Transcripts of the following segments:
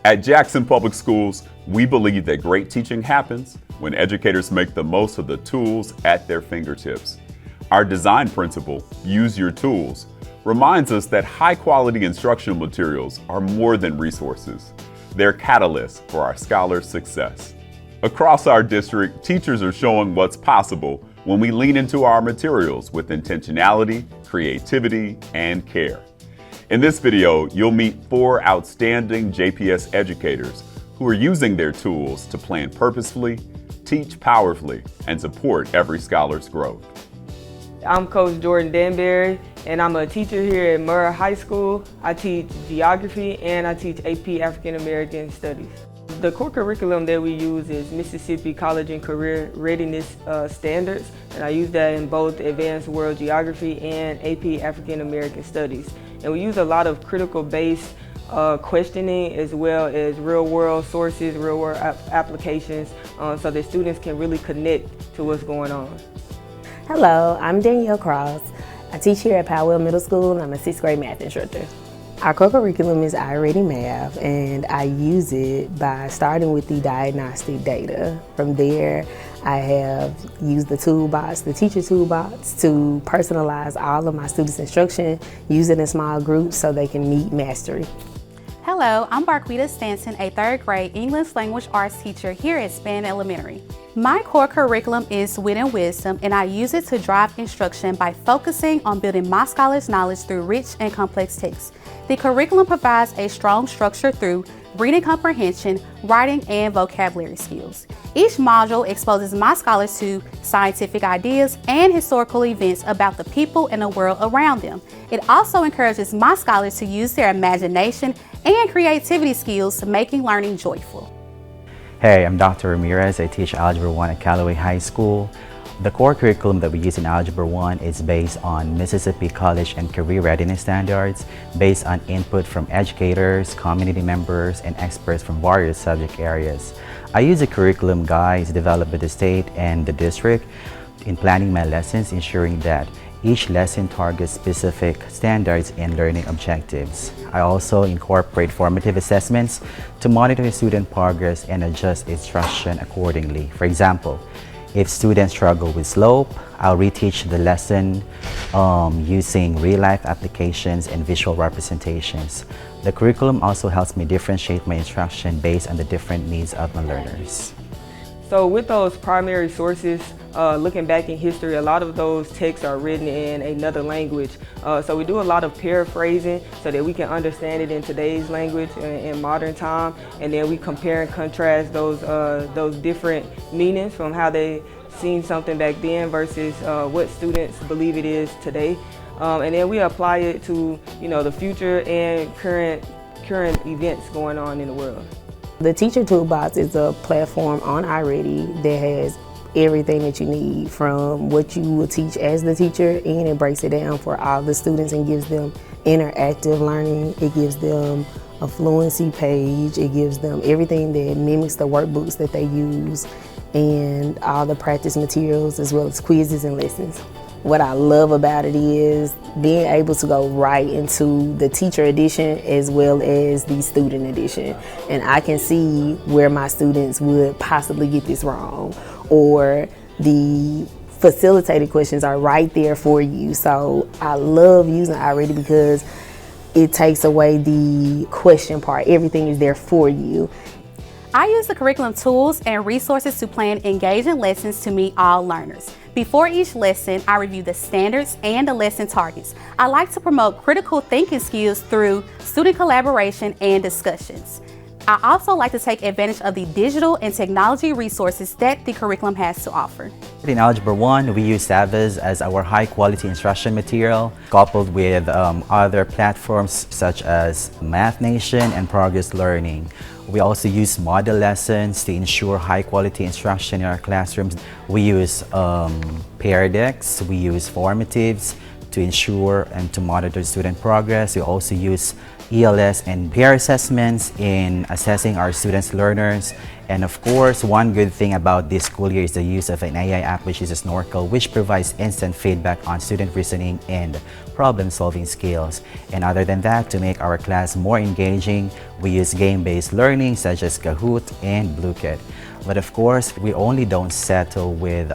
At Jackson Public Schools, we believe that great teaching happens when educators make the most of the tools at their fingertips. Our design principle, Use Your Tools, reminds us that high-quality instructional materials are more than resources. They're catalysts for our scholars' success. Across our district, teachers are showing what's possible when we lean into our materials with intentionality, creativity, and care. In this video, you'll meet 4 outstanding JPS educators who are using their tools to plan purposefully, teach powerfully, and support every scholar's growth. I'm Coach Jordan Danbury, and I'm a teacher here at Murrah High School. I teach geography and I teach AP African American Studies. The core curriculum that we use is Mississippi College and Career Readiness Standards, and I use that in both Advanced World Geography and AP African American Studies. And we use a lot of critical-based questioning as well as real-world sources, real-world applications, so that students can really connect to what's going on. Hello, I'm Danielle Cross. I teach here at Powell Middle School and I'm a 6th grade math instructor. Our core curriculum is iReady Math, and I use it by starting with the diagnostic data. From there, I have used the toolbox, the teacher toolbox, to personalize all of my students' instruction, use it in small groups so they can meet mastery. Hello, I'm Barquita Stanton, a 3rd grade English Language Arts teacher here at Span Elementary. My core curriculum is Wit and Wisdom, and I use it to drive instruction by focusing on building my scholars' knowledge through rich and complex texts. The curriculum provides a strong structure through reading comprehension, writing, and vocabulary skills. Each module exposes my scholars to scientific ideas and historical events about the people and the world around them. It also encourages my scholars to use their imagination and creativity skills, making learning joyful. Hey, I'm Dr. Ramirez. I teach Algebra 1 at Callaway High School. The core curriculum that we use in Algebra 1 is based on Mississippi College and Career Readiness Standards, based on input from educators, community members, and experts from various subject areas. I use the curriculum guides developed by the state and the district in planning my lessons, ensuring that each lesson targets specific standards and learning objectives. I also incorporate formative assessments to monitor student progress and adjust instruction accordingly. For example, if students struggle with slope, I'll reteach the lesson using real-life applications and visual representations. The curriculum also helps me differentiate my instruction based on the different needs of my learners. So with those primary sources, looking back in history, a lot of those texts are written in another language. So we do a lot of paraphrasing so that we can understand it in today's language in modern time, and then we compare and contrast those different meanings from how they seen something back then versus what students believe it is today. And then we apply it to the future and current events going on in the world. The Teacher Toolbox is a platform on iReady that has everything that you need from what you will teach as the teacher, and it breaks it down for all the students and gives them interactive learning. It gives them a fluency page. It gives them everything that mimics the workbooks that they use and all the practice materials as well as quizzes and lessons. What I love about it is being able to go right into the teacher edition as well as the student edition. And I can see where my students would possibly get this wrong, or the facilitated questions are right there for you. So I love using iReady because it takes away the question part. Everything is there for you. I use the curriculum tools and resources to plan engaging lessons to meet all learners. Before each lesson, I review the standards and the lesson targets. I like to promote critical thinking skills through student collaboration and discussions. I also like to take advantage of the digital and technology resources that the curriculum has to offer. In Algebra 1, we use Savas as our high-quality instruction material, coupled with other platforms such as Math Nation and Progress Learning. We also use model lessons to ensure high-quality instruction in our classrooms. We use Pear Decks, we use formatives to ensure and to monitor student progress. We also use ELS and peer assessments in assessing our students' learners. And of course, one good thing about this school year is the use of an AI app, which is a Snorkel, which provides instant feedback on student reasoning and problem-solving skills. And other than that, to make our class more engaging, we use game-based learning such as Kahoot and Bluekit. But of course, we only don't settle with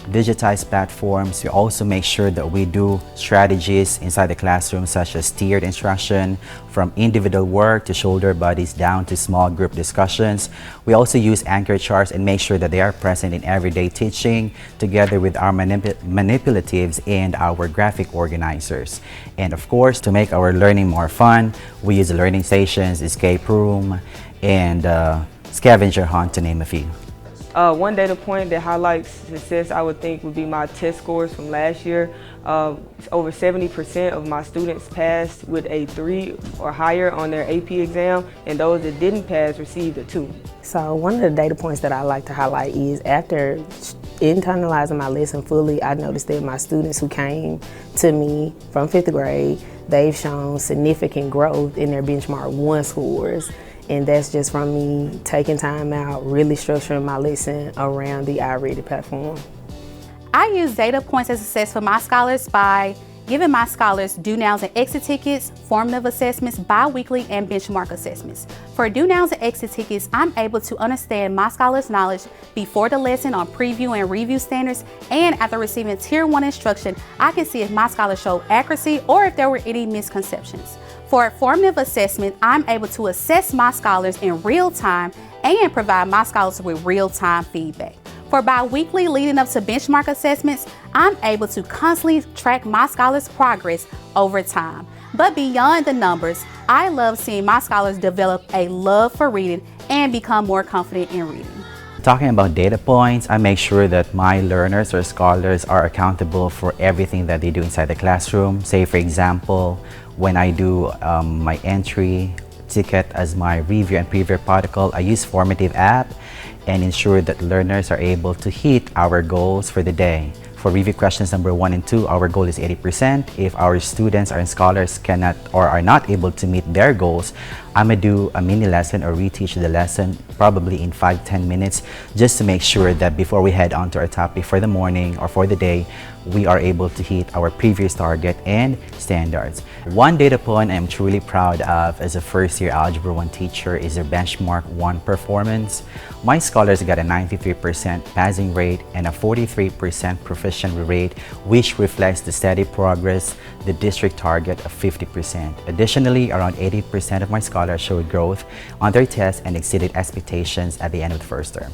digitized platforms. We also make sure that we do strategies inside the classroom such as tiered instruction, from individual work to shoulder buddies down to small group discussions. We also use anchor charts and make sure that they are present in everyday teaching together with our manipulatives and our graphic organizers. And of course, to make our learning more fun, we use learning stations, escape room, and scavenger hunt, to name a few. One data point that highlights success, I would think, would be my test scores from last year. Over 70% of my students passed with a 3 or higher on their AP exam, and those that didn't pass received a 2. So one of the data points that I like to highlight is after internalizing my lesson fully, I noticed that my students who came to me from 5th grade, they've shown significant growth in their benchmark 1 scores. And that's just from me taking time out, really structuring my lesson around the iReady platform. I use data points of success for my scholars by giving my scholars due nows and exit tickets, formative assessments, bi-weekly, and benchmark assessments. For due nows and exit tickets, I'm able to understand my scholars' knowledge before the lesson on preview and review standards, and after receiving Tier 1 instruction, I can see if my scholars showed accuracy or if there were any misconceptions. For formative assessment, I'm able to assess my scholars in real time and provide my scholars with real-time feedback. For bi-weekly leading up to benchmark assessments, I'm able to constantly track my scholars' progress over time. But beyond the numbers, I love seeing my scholars develop a love for reading and become more confident in reading. Talking about data points, I make sure that my learners or scholars are accountable for everything that they do inside the classroom. Say, for example, when I do my entry ticket as my review and preview protocol, I use Formative app and ensure that learners are able to hit our goals for the day. For review questions number 1 and 2, our goal is 80%. If our students or scholars cannot or are not able to meet their goals, I'm gonna do a mini lesson or reteach the lesson probably in 5-10 minutes, just to make sure that before we head on to our topic for the morning or for the day, we are able to hit our previous target and standards. One data point I'm truly proud of as a first-year Algebra 1 teacher is their benchmark 1 performance. My scholars got a 93% passing rate and a 43% proficiency rate, which reflects the steady progress, the district target of 50%. Additionally, around 80% of my scholars showed growth on their tests and exceeded expectations at the end of the first term.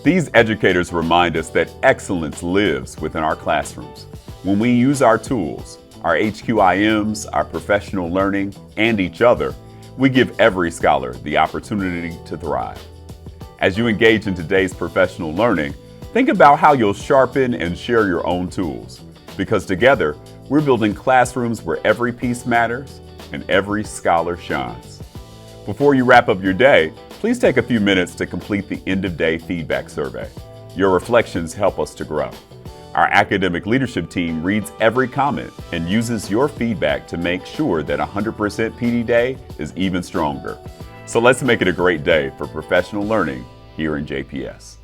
These educators remind us that excellence lives within our classrooms. When we use our tools, our HQIMs, our professional learning, and each other, we give every scholar the opportunity to thrive. As you engage in today's professional learning, think about how you'll sharpen and share your own tools, because together, we're building classrooms where every piece matters and every scholar shines. Before you wrap up your day, please take a few minutes to complete the end-of-day feedback survey. Your reflections help us to grow. Our academic leadership team reads every comment and uses your feedback to make sure that 100% PD Day is even stronger. So let's make it a great day for professional learning here in JPS.